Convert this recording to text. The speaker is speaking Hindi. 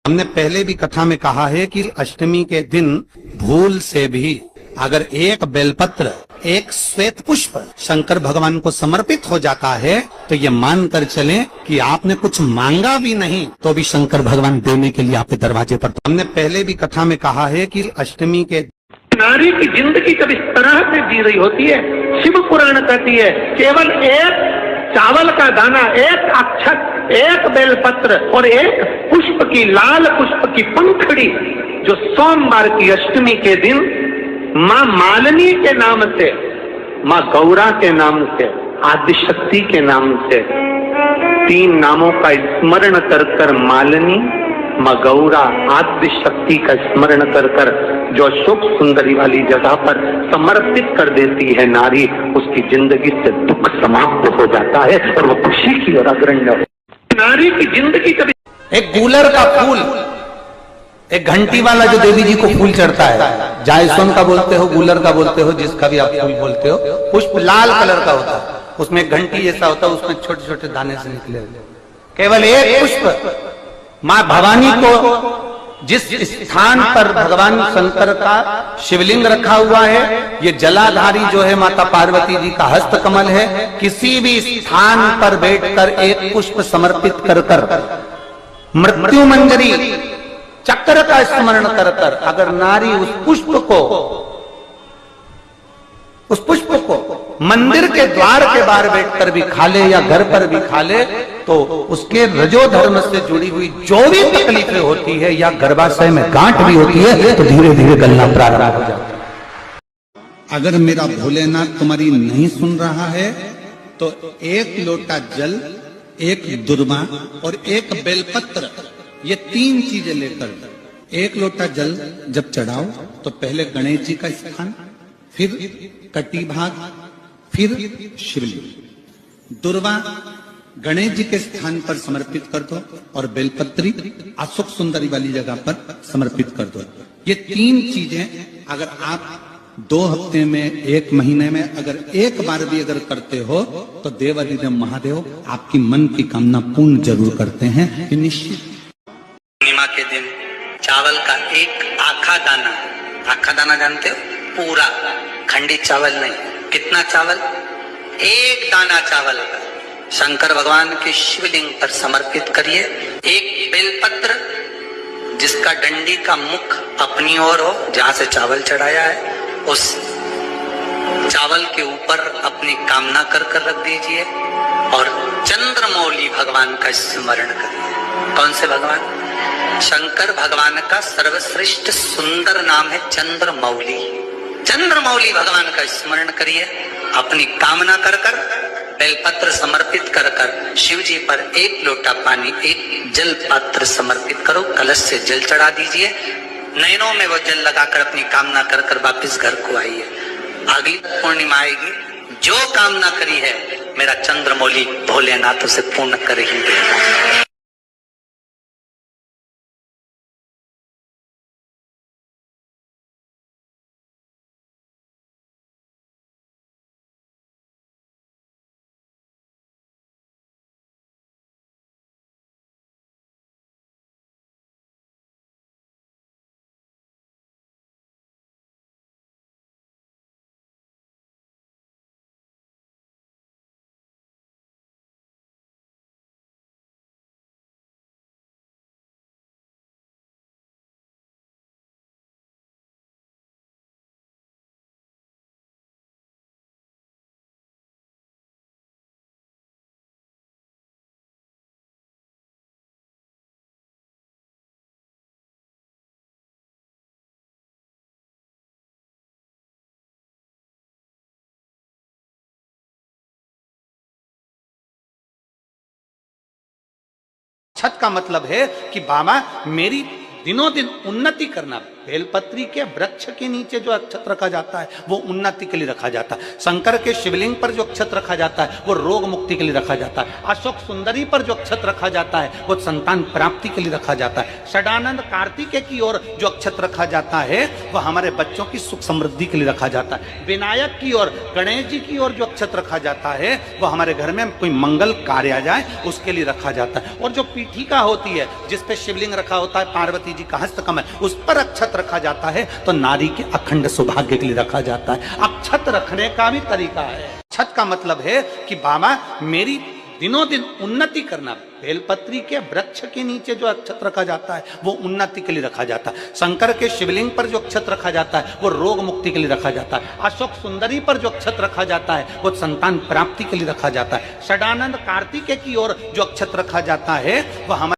हमने पहले भी कथा में कहा है कि अष्टमी के दिन भूल से भी अगर एक बेलपत्र, एक श्वेत पुष्प शंकर भगवान को समर्पित हो जाता है तो ये मानकर चलें कि आपने कुछ मांगा भी नहीं तो भी शंकर भगवान देने के लिए आपके दरवाजे पर। हमने पहले भी कथा में कहा है कि अष्टमी के नारी की जिंदगी जब इस तरह से जी रही होती है, शिव पुराण कहती है केवल एक चावल का दाना, एक अक्षत, एक बेलपत्र और एक पुष्प की, लाल पुष्प की पंखड़ी जो सोमवार की अष्टमी के दिन माँ मालिनी के नाम से, माँ गौरा के नाम से, आदिशक्ति के नाम से, तीन नामों का स्मरण कर कर मालिनी, माँ गौरा, आदिशक्ति का स्मरण कर कर जो अशोक सुंदरी वाली जगह पर समर्पित कर देती है नारी, उसकी जिंदगी से दुख समाप्त हो जाता है और वो खुशी की ओर अग्रणी हो। नारी की जिंदगी कभी एक गूलर का फूल, एक घंटी वाला जो देवी जी को फूल चढ़ता है, जायसवन का बोलते हो, गूलर का बोलते हो, जिसका भी आप फूल बोलते हो, पुष्प लाल कलर का होता है, उसमें एक घंटी जैसा होता है, उसमें छोटे छोटे दाने से निकले हुए। केवल एक पुष्प माँ भवानी को, जिस स्थान पर भगवान शंकर का शिवलिंग रखा हुआ है, ये जलाधारी जो है माता पार्वती जी का हस्त कमल है, किसी भी स्थान पर बैठकर एक पुष्प समर्पित कर कर मृत्यु मंजरी चक्र का स्मरण कर कर अगर नारी उस पुष्प को मंदिर के द्वार के बाहर बैठकर भी खा ले या घर पर भी खा ले तो उसके रजो धर्म से जुड़ी हुई जो भी तकलीफें होती है या गर्भाशय में गांठ भी होती है तो धीरे धीरे गलना प्रारंभ हो जाता है। अगर मेरा भोलेनाथ तुम्हारी नहीं सुन रहा है तो एक लोटा जल, एक दुर्वा और एक बेलपत्र, ये तीन चीजें लेकर, एक लोटा जल जब चढ़ाओ तो पहले गणेश जी का स्थान, फिर कटी भाग, फिर शिवलिंग, दुर्वा गणेश जी के स्थान पर समर्पित कर दो और बेलपत्री अशोक सुंदरी वाली जगह पर समर्पित कर दो। ये तीन चीजें अगर आप 2 हफ्ते में, 1 महीने में अगर एक बार भी अगर करते हो तो देवाधिदेव महादेव आपकी मन की कामना पूर्ण जरूर करते हैं। ये निश्चित। पूर्णिमा के दिन चावल का एक आखा दाना जानते हो, पूरा खंडित चावल नहीं, कितना चावल, एक दाना चावल का शंकर भगवान के शिवलिंग पर समर्पित करिए। एक बेलपत्र जिसका डंडी का मुख अपनी ओर हो, जहां से चावल चढ़ाया है, उस चावल के ऊपर अपनी कामना कर कर रख दीजिए और चंद्रमौली भगवान का स्मरण करिए। कौन से भगवान? शंकर भगवान का सर्वश्रेष्ठ सुंदर नाम है चंद्रमौली। चंद्रमौली भगवान का स्मरण करिए, अपनी कामना कर कर बेलपत्र समर्पित कर कर शिव जी पर एक लोटा पानी, एक जल पात्र समर्पित करो, कलश से जल चढ़ा दीजिए, नयनों में वो जल लगाकर अपनी कामना कर कर वापिस घर को आइए। अगली पूर्णिमा आएगी, जो कामना करी है मेरा चंद्रमौली भोलेनाथ उसे पूर्ण कर ही देगा। छत का मतलब है कि बाबा मेरी दिनों दिन उन्नति करना, बेलपत्री के वृक्ष के नीचे जो अक्षत रखा जाता है वो उन्नति के लिए रखा जाता है। शंकर के शिवलिंग पर जो अक्षत रखा जाता है वो रोग मुक्ति के लिए रखा जाता है। अशोक सुंदरी पर जो अक्षत रखा जाता है वो संतान प्राप्ति के लिए रखा जाता है। षडानंद कार्तिकेय की ओर जो अक्षत रखा जाता है वह हमारे बच्चों की सुख समृद्धि के लिए रखा जाता है। विनायक की ओर, गणेश जी की ओर जो अक्षत रखा जाता है वह हमारे घर में कोई मंगल कार्य आ जाए उसके लिए रखा जाता है। और जो पीठिका होती है जिस पे शिवलिंग रखा होता है, पार्वती जी का हस्तकमल, उस पर अक्षत रखा जाता है तो नारी के अखंड सौभाग्य के लिए रखा जाता है। अक्षत रखने का भी तरीका है। अक्षत का मतलब है कि बाबा मेरी दिनों दिन उन्नति करना। बेलपत्री के वृक्ष के नीचे जो अक्षत रखा जाता है वो उन्नति के लिए रखा जाता है। शंकर के शिवलिंग पर जो अक्षत रखा जाता है वो रोग मुक्ति के लिए रखा जाता है। अशोक सुंदरी पर जो अक्षत रखा जाता है वो संतान प्राप्ति के लिए रखा जाता है। षडानंद कार्तिकेय की ओर जो अक्षत रखा जाता है वह हमारे